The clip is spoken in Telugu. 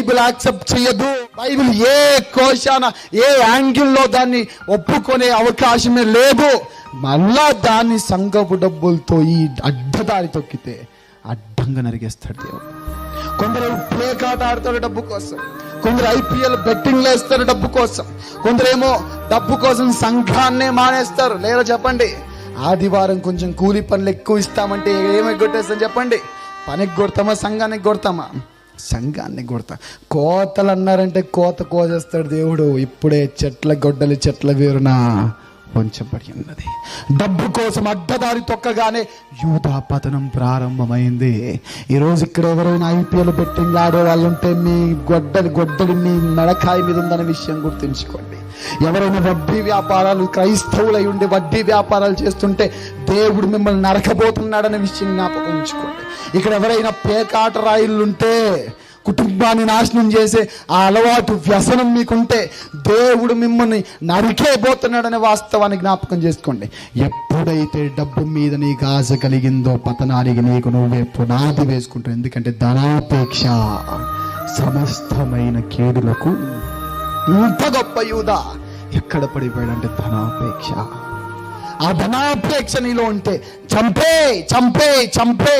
బైబిల్ యాక్సెప్ట్ చేయదు. బైబిల్ ఏ కోశాన ఏ యాంగిల్లో దాన్ని ఒప్పుకునే అవకాశమే లేదు. మళ్ళా దాన్ని సంఘపు డబ్బులతో ఈ అడ్డదారి తొక్కితే అడ్డంగా నరిగేస్తాడు దేవుడు. కొందరు ప్లే కార్డ్ ఆడతారు డబ్బు కోసం, కొందరు ఐపీఎల్ బెట్టింగ్ వేస్తారు డబ్బు కోసం, కొందరేమో డబ్బు కోసం సంఘాన్నే మానేస్తారు. లేదా చెప్పండి, ఆదివారం కొంచెం కూలి పనులు ఎక్కువ ఇస్తామంటే ఏమి కొట్టేస్తాం చెప్పండి? పనికి కొడతామా, సంఘానికి కొడతామా? సంఘాన్ని కొడతా. కోతలు అన్నారంటే కోత కోసేస్తాడు దేవుడు. ఇప్పుడే చెట్ల గొడ్డలి చెట్ల వేరున ఉంచబడి ఉన్నది. డబ్బు కోసం అడ్డదారి తొక్కగానే యూదా పతనం ప్రారంభమైంది. ఈరోజు ఇక్కడ ఎవరైనా ఐపీఎల్ బెట్టింగ్ ఆడే వాళ్ళు ఉంటే మీ గొడ్డలి మీ మెడకాయ మీద ఉందనే విషయం గుర్తుంచుకోండి. ఎవరైనా వడ్డీ వ్యాపారాలు, క్రైస్తవులై ఉండి వడ్డీ వ్యాపారాలు చేస్తుంటే దేవుడు మిమ్మల్ని నరకబోతున్నాడనే విషయం జ్ఞాపకం ఉంచుకోండి. ఇక్కడ ఎవరైనా పేకాట రాయిల్లుంటే, కుటుంబాన్ని నాశనం చేసే ఆ అలవాటు వ్యసనం మీకుంటే దేవుడు మిమ్మల్ని నరికేపోతున్నాడనే వాస్తవాన్ని జ్ఞాపకం చేసుకోండి. ఎప్పుడైతే డబ్బు మీద నీకు ఆశ కలిగిందో పతనానికి నీకు నువ్వే పునాది వేసుకుంటావు. ఎందుకంటే ధనాపేక్ష సమస్తమైన కీడులకు. ఇంత గొప్ప యూదా ఎక్కడ పడిపోయాడంటే ధనాపేక్ష. ఆ ధనాపేక్ష నీలో ఉంటే చంపే చంపే చంపే